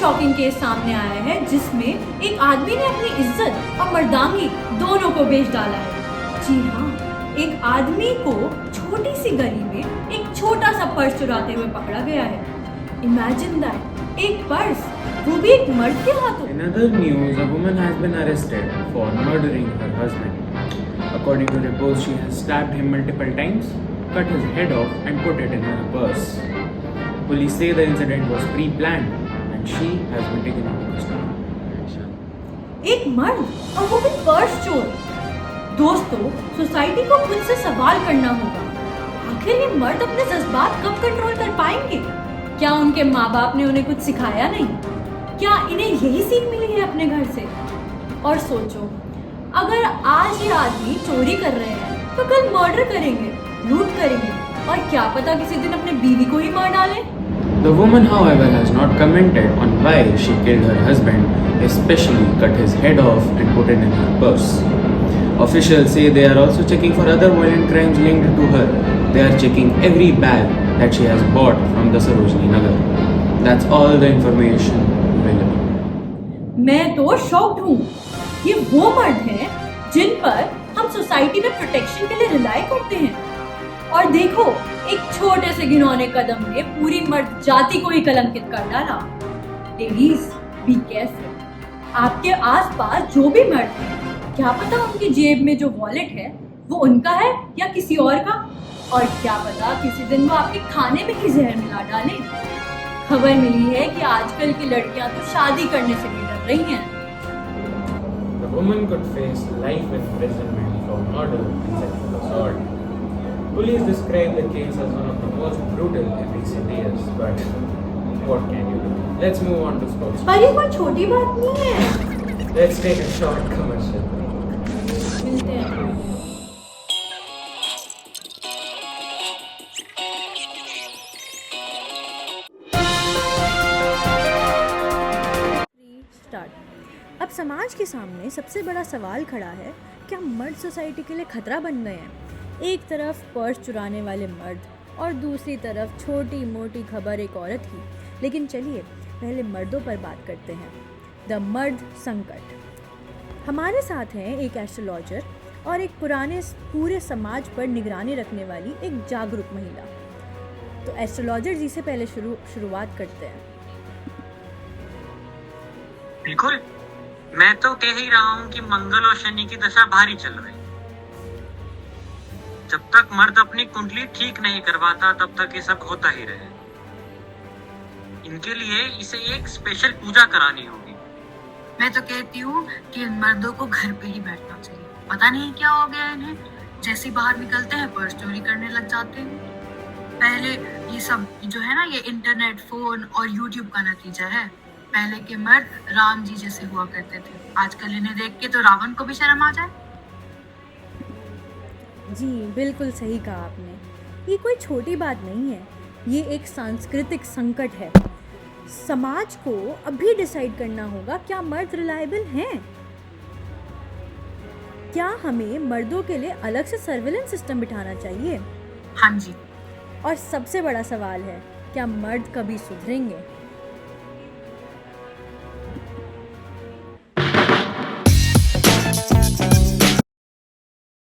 Shocking case सामने आया है जिसमें एक आदमी ने अपनी इज्जत और मर्दांगी दोनों को बेच डाला है। जी हाँ, एक आदमी को छोटी सी गली में एक छोटा सा पर्स चुराते हुए पकड़ा गया है। इमेजिन दैट, एक पर्स, वो भी एक मर्द के हाथों। In other news, a woman has been arrested for murdering her husband. According to reports, she has stabbed him multiple times, cut his head off and put it in her purse. Police say the incident was pre-planned and she has been taken into custody. एक मर्द और वो भी purse चोर। दोस्तों, society को खुद से सवाल करना होगा, आखिर ये मर्द अपने जज्बात कब कंट्रोल कर पाएंगे? क्या उनके माँ बाप ने उन्हें कुछ सिखाया नहीं? क्या इन्हें यही सीख मिली है अपने घर से? और सोचो, अगर आज ये आदमी चोरी कर रहे हैं तो कल मर्डर करेंगे, लूट करेंगे, और क्या पता किसी दिन अपने बीवी को ही मार डालें। The woman, however, has not commented on why she killed her husband, especially cut his head off and put it in her purse. Officials say they are also checking for other violent crimes linked to her. They are checking every bag that she has bought from the Sarojini Nagar. That's all the information available. मैं तो shocked हूँ। ये वो मर्द हैं जिन पर हम society में प्रोटेक्शन के लिए रिलाई करते हैं, और देखो, एक छोटे से घिनौने कदम ने पूरी मर्द जाति को ही कलंकित कर डाला। Ladies, be careful. आपके आसपास जो भी मर्द हैं, क्या पता उनकी जेब में जो वॉलेट है वो उनका है या किसी और का, और क्या पता किसी दिन वो आपके खाने में ही जहर मिला डाले। खबर मिली है कि आजकल की लड़कियां तो शादी करने से भी डर रही हैं। The woman could face life imprisonment for murder and sexual assault. Police describe the case as one of the most brutal in recent years, but what can you do? Let's move on to sports. पर ये कोई छोटी बात नहीं है। Let's take a short commercial. मिलते हैं। अब समाज के सामने सबसे बड़ा सवाल खड़ा है, क्या मर्द सोसाइटी के लिए खतरा बन गए हैं? एक तरफ पर्स चुराने वाले मर्द और दूसरी तरफ छोटी मोटी खबर एक औरत की। लेकिन चलिए पहले मर्दों पर बात करते हैं। द मर्द संकट। हमारे साथ हैं एक एस्ट्रोलॉजर और एक पूरे समाज पर निगरानी रखने वाली एक जागरूक महिला। तो एस्ट्रोलॉजर जी से पहले शुरुआत करते हैं। बिल्कुल, मैं तो कह ही रहा हूँ कि मंगल और शनि की दशा भारी चल रही। जब तक मर्द अपनी कुंडली ठीक नहीं करवाता तब तक ये सब होता ही रहे। इनके लिए इसे एक स्पेशल पूजा करानी होगी। मैं तो कहती हूँ कि इन मर्दों को घर पे ही बैठना चाहिए। पता नहीं क्या हो गया इन्हें, जैसे बाहर निकलते हैं पर्स चोरी करने लग जाते हैं। पहले ये सब जो है ना, ये इंटरनेट, फोन और यूट्यूब का नतीजा है। पहले के मर्द राम जी जैसे हुआ करते थे, आजकल इन्हें देख के तो रावण को भी शर्म आ जाए। जी बिल्कुल सही कहा आपने। ये कोई छोटी बात नहीं है, ये एक सांस्कृतिक संकट है। समाज को अभी डिसाइड करना होगा, क्या मर्द रिलायबल हैं? क्या हमें मर्दों के लिए अलग से सर्विलेंस सिस्टम बिठाना चाहिए? हाँ जी। और सबसे बड़ा सवाल है, क्या मर्द कभी सुधरेंगे?